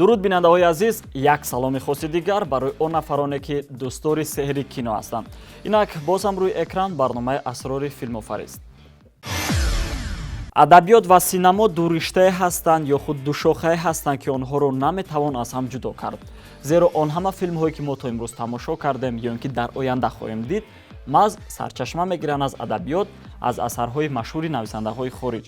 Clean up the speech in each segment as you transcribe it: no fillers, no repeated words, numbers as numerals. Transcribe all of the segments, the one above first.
дуруд бинандаҳои азиз, як саломи хоси дигар барои он нафароне ки дӯстдори сеҳри кино ҳастанд. Инак боз ҳам рӯи экран барномаи асрори филмофарист. адабиёт ва синамо дуриштае ҳастанд ё худ душохае ҳастанд ки онҳоро наметавон аз ҳам ҷудо кард. Зеро он ҳама филмҳое ки мо то имрӯз тамошо кардем ё ин ки дар оянда хоҳем дид, маҳз сарчашма мегиранд аз адабиёт, аз асарҳои машҳури нависандаҳои хориҷ.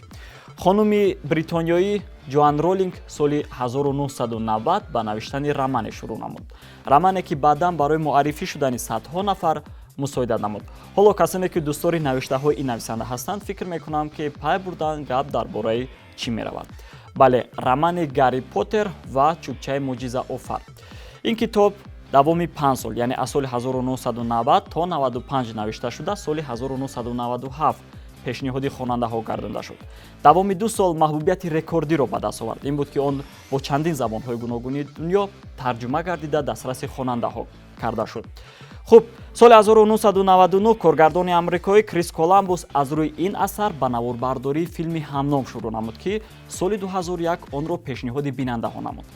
хонуми бритониёӣ Джоан Роллинг соли 1990 ба навиштани романе шурӯъ намуд. Романе ки баъдан барои муаррифӣ шудани садҳо нафар мусоидат намуд. ҳоло касоне ки дӯстдори навиштаҳои ин нависанда ҳастанд, фикр мекунам ки пай бурдан гап дар бораи чӣ меравад. бале, романи Гарри Поттер ва чӯбчаи мӯъҷизаофар. ин китоб давоми 5 сол, яъне аз соли 1990 то 95 навишта шуда, соли 1997 пешниҳоди хонандаҳо гардонда шуд. давоми 2 сол маҳбубияти рекордиро ба даст овард. ин буд ки он бо чандин забонҳои гуногуни дунё тарҷума гардида дастраси хонандаҳо карда шуд. хуб, соли 1999 коргардони амрикоӣ Крис Коламбус аз рӯи ин асар ба наворбардории филми ҳамном шурӯъ намуд, ки соли 2001 онро пешниҳоди бинандаҳо намуд.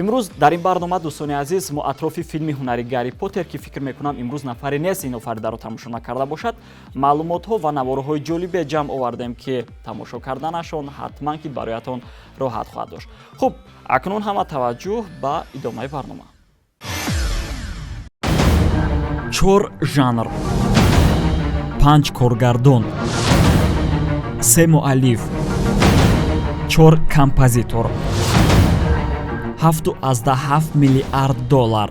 имрӯз дар ин барнома дӯстони азиз мо атрофи филми ҳунари Гарри Поттер, ки фикр мекунам имрӯз нафаре нест ин офаридаро тамошо накарда бошад, маълумотҳо ва навораҳои ҷолибе ҷамъ овардем, ки тамошо карданашон ҳатман ки бароятон роҳат хоҳад дошт. хуб, акнун ҳама таваҷҷӯҳ ба идомаи барнома. 4 жанр, 5 коргардон, 3 муаллиф, 4 композитор, 7.7 миллиард доллар,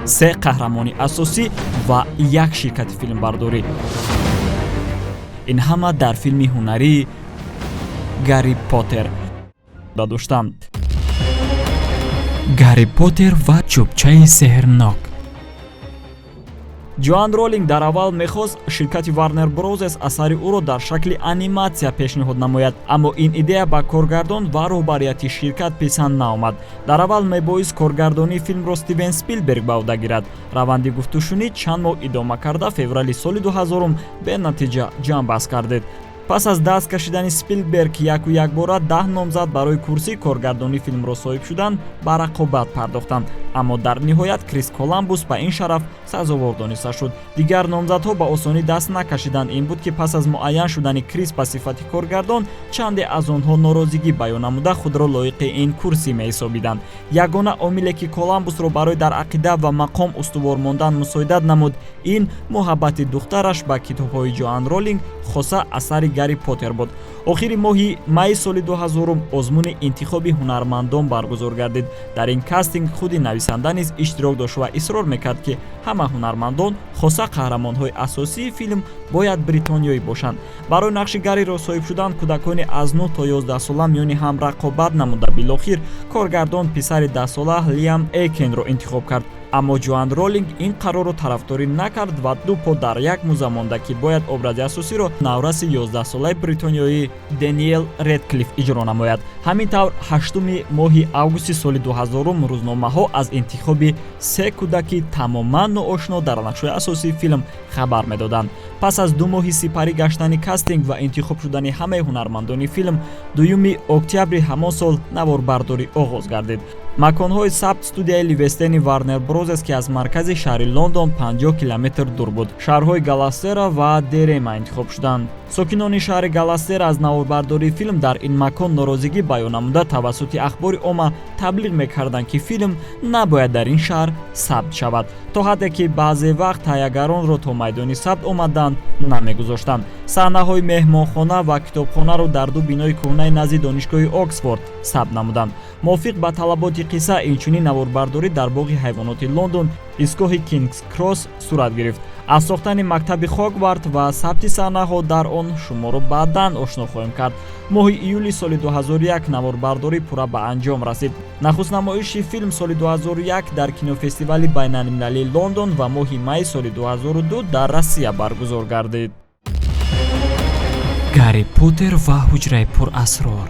3 қаҳрамони асосӣ ва 1 ширкати филмбардорӣ. ин ҳама дар филми ҳунарии Гарри Поттер доштанд. Гарри Поттер ва чӯбчаи сеҳрнок. Джоан Роллинг дар аввал мехост ширкати Warner Bros. Асари ӯро дар шакли аниматсия пешниҳод намояд, аммо ин идея ба коргардон ва роҳбарияти ширкат писанд наомад. дар аввал мебоист коргардонии филмро Стивен Спилберг ба ӯҳда гирад. раванди гуфтушунӣ чанд моҳ идома карда, феврали соли 2000 бенатиҷа ҷамъбаст гардид. пас аз даст кашидани Спилберг яку якбора 10 номзад барои курсии коргардонии филмро соҳиб шудан ба рақобат пардохтанд, аммо дар ниҳоят Крис Коламбус ба ин шараф сазовор дониста шуд. дигар номзадҳо ба осонӣ даст накашиданд. ин буд ки пас аз муайян шудани Крис ба сифати коргардон, чанде аз онҳо норозигӣ баён намуда худро лоиқи ин курсӣ меҳисобиданд. ягона омиле ки Коламбусро барои дар ақида ва мақом устувор мондан мусоидат намуд, ин муҳаббати духтараш ба китобҳои Джоан Роллинг, хоса асари Гарри Поттер буд. охири моҳи майи соли 2000 озмуни интихоби ҳунармандон баргузор гардид. дар ин кастинг худи нависанда низ иштирок дошт ва исрор мекард, ки ҳама ҳунармандон, хоса қаҳрамонҳои асосии филм, бояд бритониёӣ бошанд. барои нақши Гарриро соҳиб шудан, кӯдакони аз 9 то 11 сола миёни ҳам рақобат намуда, билохир коргардон писари 10 сола Лиам Эйкенро интихоб кард. аммо Джоан Роллинг ин қарорро тарафдорӣ накард ва ду по дар як мӯза монда, ки бояд образи асосиро навраси 11-солаи бритониёӣ Дэниел Рэдклифф иҷро намояд. ҳамин тавр 8 моҳи августи соли 2000 рӯзномаҳо аз интихоби 3 кӯдаки тамоман ноошно дар нақшҳои асосии филм хабар медоданд. пас аз 2 моҳи сипарӣ гаштани кастинг ва интихоб шудани ҳамаи ҳунармандони филм, 2 октябри ҳамон сол наворбардорӣ оғоз гардид. маконҳои сабт студияи Ливестени Warner Bros. Ки аз маркази шаҳри Лондон 50 километр дур буд. шаҳрҳои Галастера ва Дерема интихоб шуданд. сокинони шаҳри Галастера аз наворбардории филм дар ин макон норозигӣ баён намуда, тавассути ахбори омма таблиғ мекарданд, ки филм набояд дар ин шаҳр сабт шавад, то ҳадде ки баъзе вақт таҳиягаронро то майдони сабт омадан намегузоштанд. саҳнаҳои меҳмонхона ва китобхонаро дар 2 бинои кӯҳнаи назди донишгоҳи Оксфорд сабт намуданд. мувофиқ ба талаботи қисса, инчунин наворбардорӣ дар боғи ҳайвоноти Лондон, истгоҳи Кингс Кросс сурат гирифт. аз сохтани мактаби Хогвартс ва сабти саҳнаҳо дар он шуморо баъдан ошно хоҳем кард. моҳи июли соли 2001 наворбардорӣ пурра ба анҷом расид. нахустнамоиши филм соли 2001 дар кинофестивали байналмилалии Лондон ва моҳи майи соли 2002 дар Россия баргузор гардид. Гарри Поттер ва ҳуҷраи пурасрор.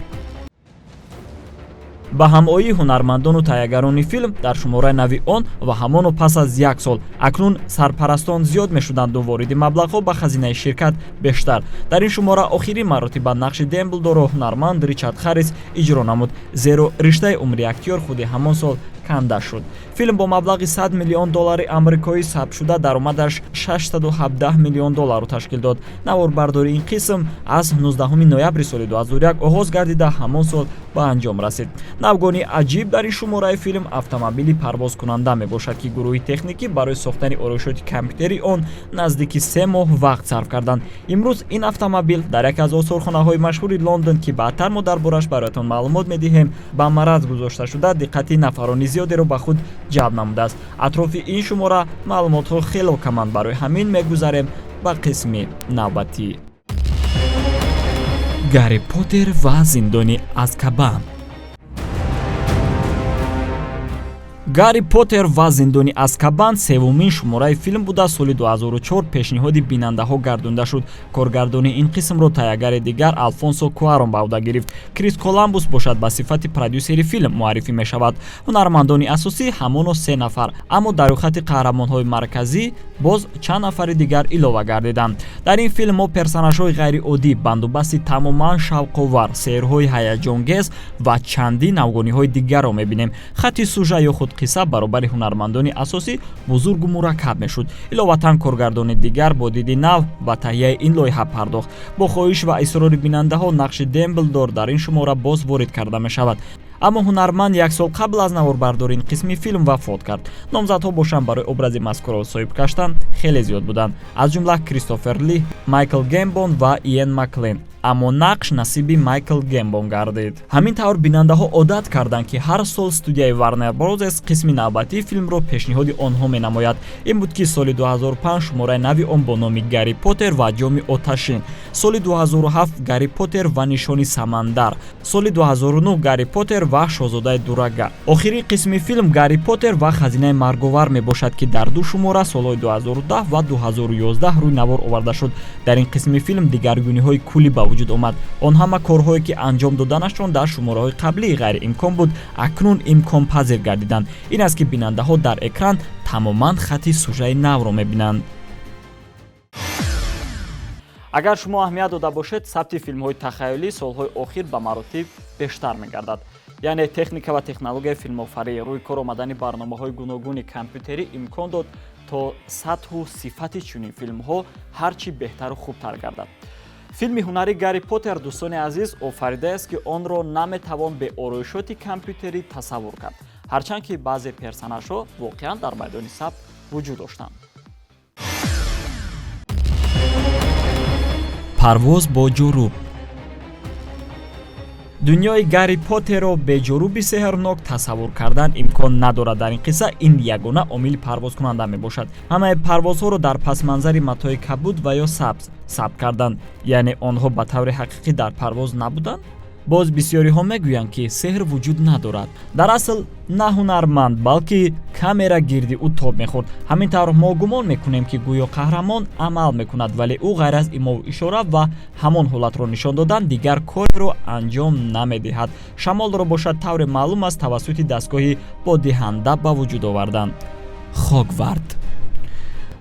ба ҳамоии ҳунармандону тайягарони филм дар шумораи нави он ва ҳамону пас аз 1 сол акнун сарпарастон зиёд мешуданду вориди маблағҳо ба хазинаи ширкат бештар. Дар ин шумора охирин маротиба нақши Демблдорро ҳунарманд Ричард Харрис иҷро намуд, зеро риштаи умри актёр худи ҳамон сол канда шуд. Филм бо маблағи $100 миллион амрикоӣ сабтшуда даромадаш $617 миллион ташкил дод. Наворбардори ин қисм аз 19 ноябри соли 2001 оғоз гардида ҳамон сол ба анҷом расид. Навгони аҷиб дар ин шумораи филм автомобили парвозкунанда мебошад, ки гурӯҳи техникӣ барои сохтани ороишоти компютери он наздики 3 моҳ вақт сарф карданд. Имрӯз ин автомобил дар яке аз осорхонаҳои машҳури Лондон, ки баъдтар мо дар бораш бароятон маълумот медиҳем, ба мараз гузошта шуда диққати нафарони зиёдеро ба худ ҷалб намудааст. Атрофи ин шумора маълумотҳо хело каманд, барои ҳамин мегузарем ба қисми навбатӣ. Гарри Поттер ва зиндони Азкабан. Гарри Поттер ва зиндони Азкабан севумин шумораи филм буда соли 2004 пешниҳоди бинандаҳо гардонда шуд. Коргардони ин қисмро тайягари дигар Алфонсо Куарон ба ӯҳда гирифт. Крис Коламбус бошад ба сифати продюсери филм муаррифӣ мешавад. Ҳунармандони асосӣ ҳамоно 3 нафар, аммо дар рӯйхати қаҳрамонҳои марказӣ боз чанд нафари дигар илова гардиданд. Дар ин филм мо персонажҳои ғайриоддӣ, бандубасти тамоман шавқовар, сеҳрҳои ҳаяҷонгез ва чандин навгониҳои дигарро мебинем. Хатти сюжа ё худ қисса баробари ҳунармандони асосӣ бузургу мураккаб мешуд. Иловатан коргардони дигар бо диди нав ба таҳияи ин лоиҳа пардохт. Бо хоҳиш ва исрори бинандаҳо нақши Демблдор дар ин шумора боз ворид карда мешавад. Аммо ҳунарманд 1 сол қабл аз наворбардори ин қисми филм вафот кард. Номзадҳо бошанд барои образи мазкурро соҳиб гаштан хеле зиёд буданд, аз ҷумла Кристофер Ли, Майкл Гембон ва Иен Маклен. Аммо нақш насиби Майкл Гембон гардид. Ҳамин тавр бинандаҳо одат карданд, ки ҳар сол студияи Warner Bros қисми навбатии филмро пешниҳоди онҳо менамояд. Ин буд ки соли 2005 шумораи нави он бо номи Гарри Поттер ва ҷоми оташин, соли 2007 Гарри Поттер ва нишони самандар, соли 2009 Гарри Поттер ва шоҳзодаи дурага. Охирин қисми филм Гарри Поттер ва хазинаи марговар мебошад, ки дар ду шумора солҳои 2010 ва 2011 рӯй навор оварда шуд. Дар ин қисми филм дигаргуниҳои кулӣ ба вуҷуд омад. Он ҳама корҳое, ки анҷом доданашон дар шумораҳои қаблии ғайриимкон буд, акнун имконпазир гардиданд. Ин аст, ки бинандаҳо дар экран тамоман хатти сюжаи навро мебинанд. Агар шумо аҳамият дода бошед, сабти филмҳои тахайюлӣ солҳои охир ба маротиб бештар мегардад. Яъне техника ва технологияи филмофарӣ, рӯи кор омадани барномаҳои гуногуни компютерӣ имкон дод, то сатҳу сифати чунин филмҳо ҳарчи беҳтару хубтар гардад. Филми ҳунарӣ Гарри Поттер, дӯстони азиз, офаридааст, ки онро наметавон бе ороишоти компютерӣ тасаввур кард, ҳарчанд ки баъзе персонажҳо воқеан дар майдони сабт вуҷуд доштанд. Парвоз бо ҷорӯб. дунёи Гарри Поттерро бе ҷоруби сеҳрнок тасаввур кардан имкон надорад. Дар ин қисса ин ягона омили парвозкунанда мебошад. ҳамаи парвозҳоро дар пасманзари матои кабуд ва ё сабз сабт карданд. Яъне онҳо ба таври ҳақиқӣ дар парвоз набуданд? Боз бисёриҳо мегӯянд, ки сеҳр вуҷуд надорад. Дар асл на ҳунарманд, балки камера гирди ӯ тоб мехӯрд. Ҳамин тавр мо гумон мекунем, ки гӯё қаҳрамон амал мекунад, вале ӯ ғайр аз имову ишора ва ҳамон ҳолатро нишон додан дигар кореро анҷом намедиҳад. Шамолро бошад тавре маълум аст тавассути дастгоҳи бодиҳанда ба вуҷуд овардан. Хогварт.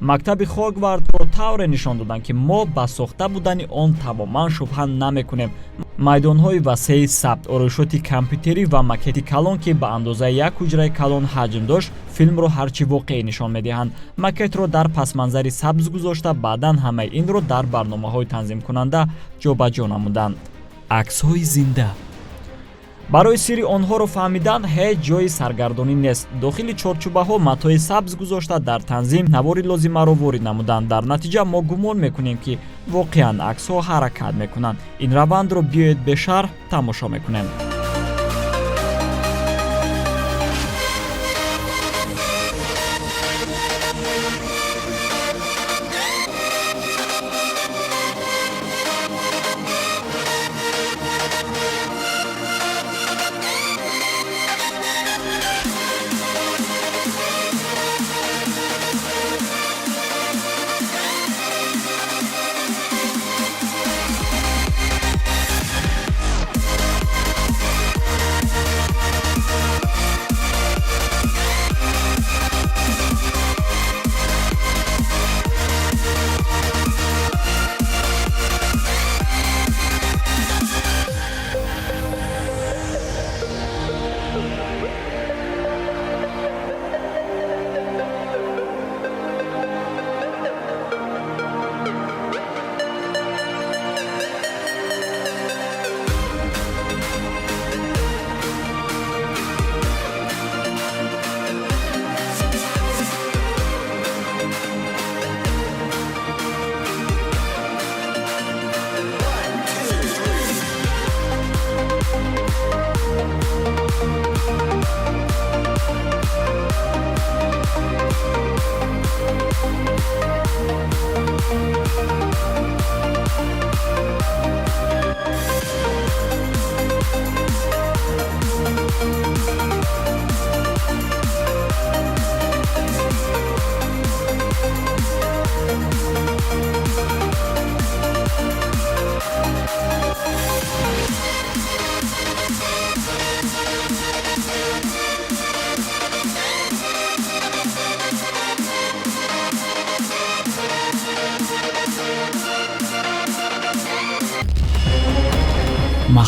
мактаби Хогвартро тавре нишон доданд, ки мо ба сохта будани он тамоман шубҳа намекунем. майдонҳои васеъи сабт, ороишоти компютерӣ ва макети калон, ки ба андозаи як ҳуҷраи калон ҳаҷм дошт, филмро ҳарчи воқеӣ нишон медиҳанд. макетро дар пасманзари сабз гузошта, баъдан ҳамаи инро дар барномаҳои танзимкунанда ҷобаҷо намуданд. аксҳои зинда. барои сирри онҳоро фаҳмидан ҳеҷ ҷои саргардонӣ нест. дохили чорчӯбаҳо матои сабз гузошта, дар танзим навори лозимаро ворид намуданд. дар натиҷа мо гумон мекунем, ки воқеан аксҳо ҳаракат мекунанд. ин равандро биёед бе шарҳ тамошо мекунем.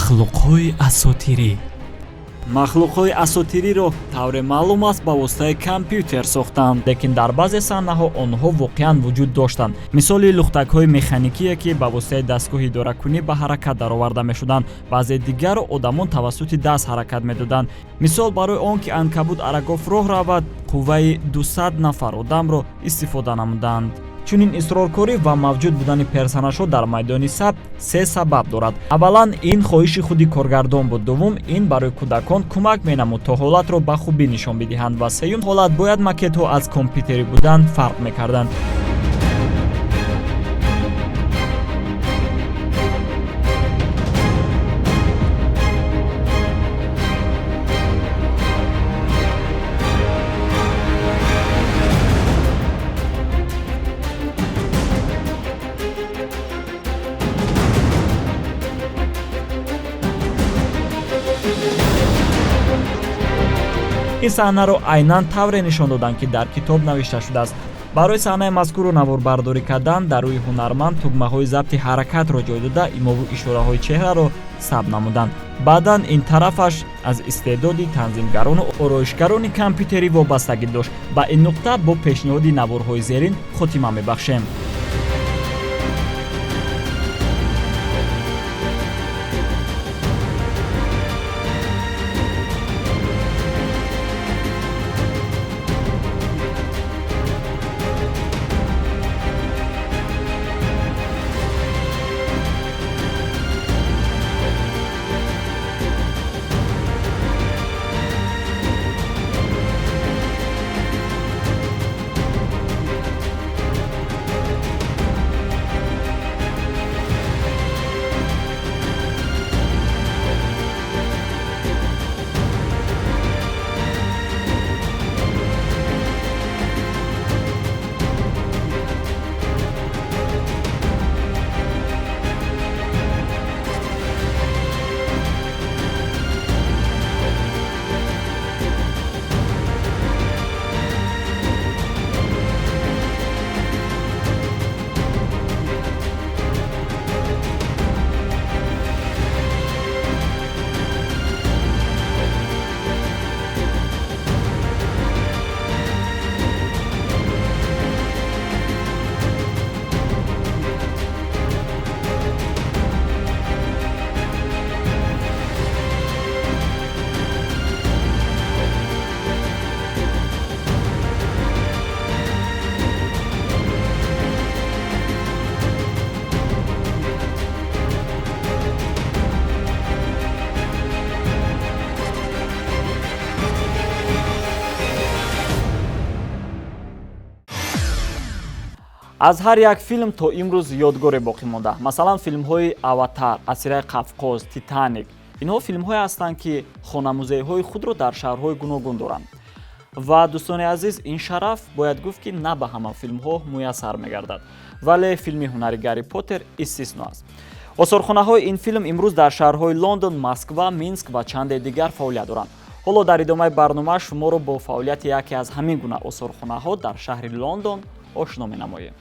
махлуқҳои асотирӣ. махлуқҳои асотириро тавре маълум аст ба воситаи компютер сохтанд, лекин дар баъзе саҳнаҳо онҳо воқеан вуҷуд доштанд. мисоли лухтакҳои механикие ки ба воситаи дастгоҳи идоракунӣ ба ҳаракат дароварда мешуданд. баъзе дигарро одамон тавассути даст ҳаракат медоданд. мисол барои он ки анкабут арагоф роҳ равад, қувваи 200 нафар одамро истифода намуданд. чунин исроркорӣ ва мавҷуд будани персонажҳо дар майдони сабт се сабаб дорад. аввалан ин хоҳиши худи коргардон буд. дуввум ин барои кӯдакон кӯмак менамуд то ҳолатро ба хубӣ нишон бидиҳанд ва сеюм ҳолат бояд макетҳо аз компютерӣ будан фарқ мекарданд. ин саҳнаро айнан тавре нишон доданд ки дар китоб навишта шудааст. барои саҳнаи мазкурро наворбардорӣ кардан дар рӯи ҳунарманд тугмаҳои забти ҳаракатро ҷой дода имову ишораҳои чеҳраро сабт намуданд. баъдан ин тарафаш аз истеъдоди танзимгарону ороишгарони компютерӣ вобастагӣ дошт. ба ин нуқта бо пешниҳоди наворҳои зерин хотима мебахшем. аз ҳар як филм то имрӯз ёдгоре боқӣ монда. масалан филмҳои аватар, асираи қавқоз, титаник. инҳо филмҳое ҳастанд ки хонамузеиҳои худро дар шаҳрҳои гуногун доранд. ва дӯстони азиз, ин шараф бояд гуфт ки на ба ҳама филмҳо муяссар мегардад, вале филми ҳунари Гарри Поттер истисно аст. осорхонаҳои ин филм имрӯз дар шаҳрҳои Лондон, Москва, Минск ва чанде дигар фаъолият доранд. ҳоло дар идомаи барнома шуморо бо фаъолияти яке аз ҳамин гуна осорхонаҳо дар шаҳри Лондон ошно менамоем.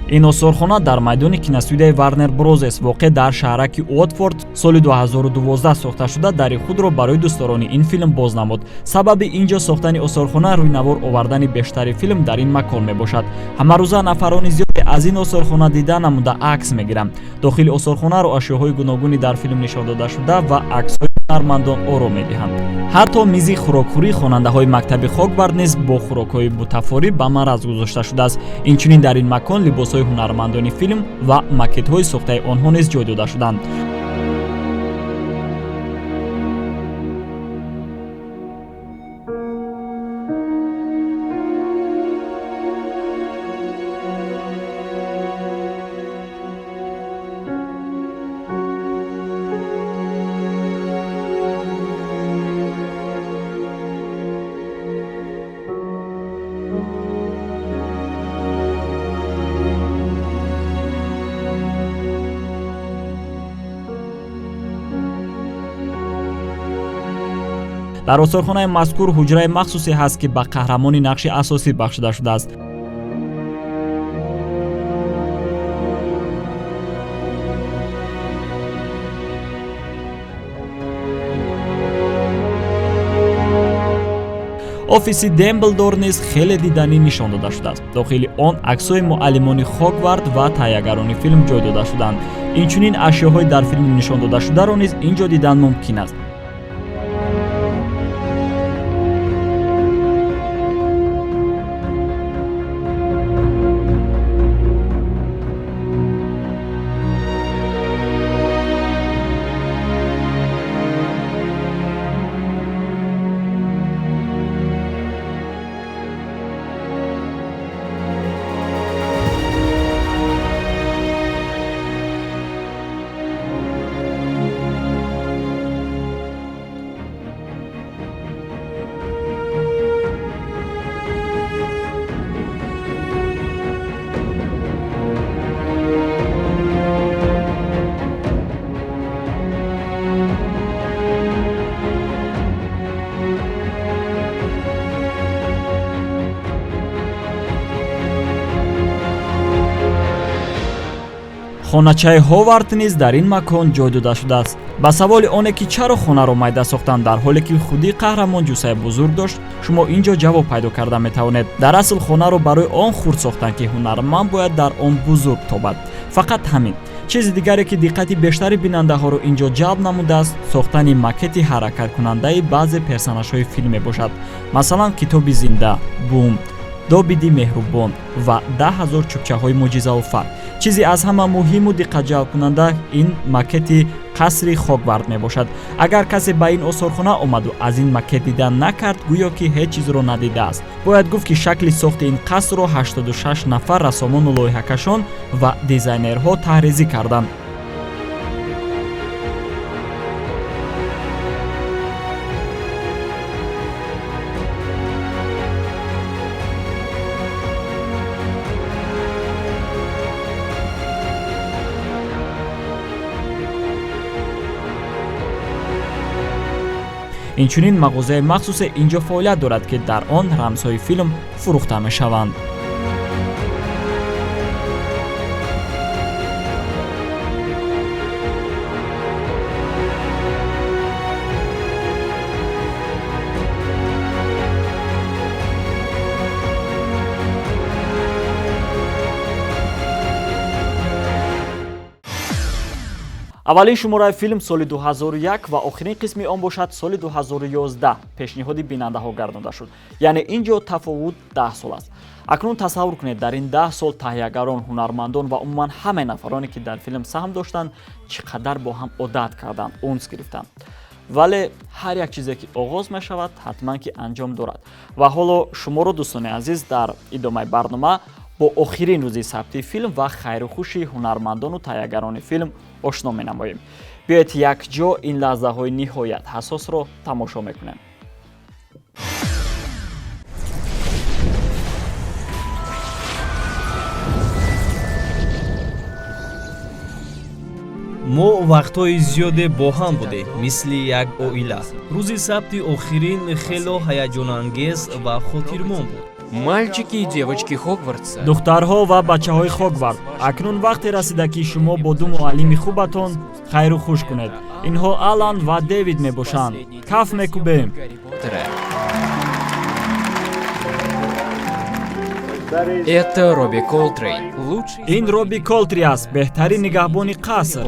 ин осорхона дар майдони киностудияи Warner Bros. Воқеъ дар шаҳраки Уотфорд соли 2012 сохта шуда дари худро барои дӯстдорони ин филм боз намуд. сабаби ин ҷо сохтани осорхона рӯйнавор овардани бештари филм дар ин макон мебошад. ҳамарӯза нафарони зиёде аз ин осорхона дида намуда акс мегиранд. дохили осорхонаро ашёҳои гуногуни дар филм нишон дода шуда ва аксҳои ҳунармандон оро медиҳанд. ҳатто мизи хӯрокхӯрии хонандаҳои мактаби Хогвартс низ бо хӯрокҳои бутафорӣ ба мараз гузошта шудааст. инчунин дар ин макон либосҳои ҳунармандони филм ва макетҳои сохтаи онҳо низ ҷой дода шуданд. дар осорхонаи мазкур ҳуҷраи махсусе ҳаст ки ба қаҳрамони нақши асосӣ бахшида шудааст. офиси Демблдор низ хеле диданӣ нишон дода шудааст. дохили он аксҳои муаллимони Хогварт ва тайягарони филм ҷой дода шуданд. инчунин ашёҳои дар филм нишондодашударо низ ин ҷо дидан мумкин аст. хоначаи Ҳовард низ дар ин макон ҷой дода шудааст. ба саволи оне ки чаро хонаро майда сохтанд дар ҳоле ки худи қаҳрамон ҷусаи бузург дошт, шумо ин ҷо ҷавоб пайдо карда метавонед. дар асл хонаро барои он хурд сохтанд ки ҳунарманд бояд дар он бузург тобад. фақат ҳамин. чизи дигаре ки диққати бештари бинандаҳоро ин ҷо ҷалб намудааст, сохтани макети ҳаракаткунандаи баъзе персонажҳои филм мебошад. масалан китоби зинда, бум, добиди меҳрубон ва 10,000 чӯбчаҳои мӯъҷизаофар. чизи аз ҳама муҳиму диққатҷалбкунанда ин макети қасри Хогварт мебошад. агар касе ба ин осорхона омаду аз ин макет дидан накард, гӯё ки ҳеҷ чизро надидааст. бояд гуфт ки шакли сохти ин қасрро 86 нафар рассомону лоиҳакашон ва дизайнерҳо таҳризӣ карданд. инчунин мағозаи махсусе ин ҷо фаъолият дорад ки дар он рамзҳои филм фурӯхта мешаванд. аввалин шумораи филм соли 2001 ва охирин қисми он бошад соли 2011 пешниҳоди бинандаҳо гардонда шуд. яъне ин ҷо тафовут 10 сол аст. акнун тасаввур кунед, дар ин 10 сол таҳиягарон, ҳунармандон ва умуман ҳамаи нафароне ки дар филм саҳм доштанд, чӣ қадар бо ҳам одат карданд, унс гирифтанд. вале ҳар як чизе ки оғоз мешавад, ҳатман ки анҷом дорад. ва ҳоло шуморо дӯстони азиз дар идомаи барнома бо охирин рӯзи сабти филм ва хайру хуши ҳунармандону тайягарони филм ошно менамоем. биёед якҷо ин лаҳзаҳои ниҳоят ҳасосро тамошо мекунем. мо вақтҳои зиёде бо ҳам будем, мисли як оила. рӯзи сабти охирин хело ҳаяҷонангез ва хотирмон буд. Мальчики и девочки Хогвартса. духтарҳо ва бачаҳои Хогварт, акнун вақте расида ки шумо бо ду муаллими хубатон хайру хуш кунед. инҳо Алан ва Дэвид мебошанд. каф мекубем. Это Робби Колтрейн. ин Робби Колтри аст, беҳтарин нигаҳбони қаср.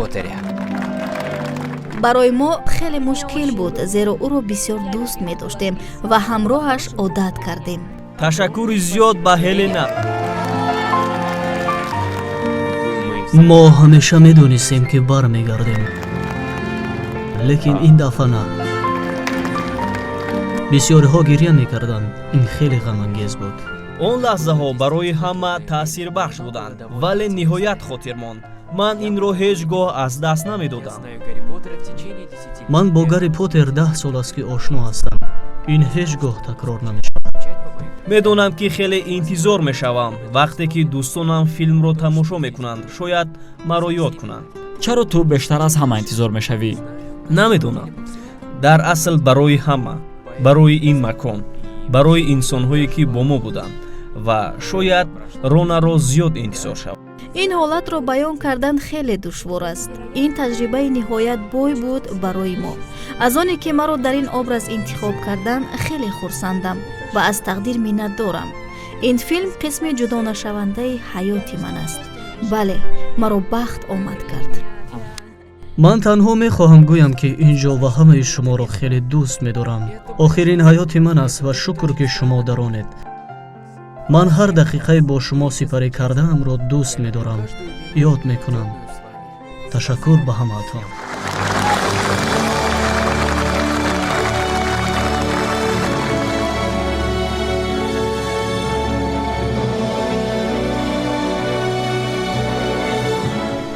барои мо хеле мушкил буд, зеро ӯро бисёр дӯст медоштем ва ҳамроҳаш одат кардем. ташаккури зиёд ба Ҳелена. мо ҳамеша медонистем ки бармегардем, лекин ин дафъа на. бисёриҳо гирья мекарданд. ин хеле ғамангез буд. он лаҳзаҳо барои ҳама таъсирбахш буданд, вале ниҳоят хотирмон. ман инро ҳеҷ гоҳ аз даст намедодам. ман бо Гарри Поттер 10 сол аст ки ошно ҳастам. ин ҳеҷ гоҳ такрор намешавад. медонам ки хеле интизор мешавам вақте ки дӯстонам филмро тамошо мекунанд, шояд маро ёд кунанд. чаро ту бештар аз ҳама интизор мешавӣ? намедонам. дар асл барои ҳама. барои ин макон, барои инсонҳое ки бо мо буданд ва шояд ронаро зиёд интизор шавад. ин ҳолатро баён кардан хеле душвор аст. ин таҷрибаи ниҳоят бой буд барои мо. аз оне ки маро дар ин образ интихоб кардан хеле хурсандам ва аз тақдир миннатдорам. ин филм қисми ҷудонашавандаи ҳаёти ман аст. бале, маро бахт омад кард. ман танҳо мехоҳам гӯям ки ин ҷо ва ҳамаи шуморо хеле дӯст медорам. охирин ҳаёти ман аст ва шукр ки шумо даронед. ман ҳар дақиқаи бо шумо сипарӣ кардаамро дӯст медорам, ёд мекунам. ташаккур ба ҳамаатон.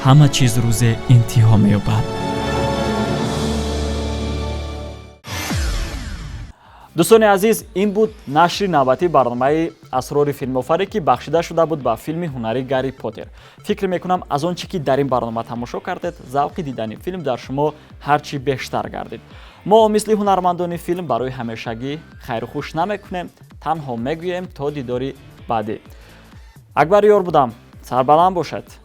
ҳама чиз рӯзе интиҳо меёбад. дӯстони азиз, ин буд нашри навбатии барномаи асрори филмофарӣ ки бахшида шуда буд ба филми ҳунарӣ Гарри Поттер. фикр мекунам аз он чи ки дар ин барнома тамошо кардед, завқи дидани филм дар шумо ҳарчи бештар гардид. мо мисли ҳунармандони филм барои ҳамешагӣ хайрухуш намекунем, танҳо мегӯем то дидори баъдӣ. Акбар Ёр будам. Сарбаланд бошед.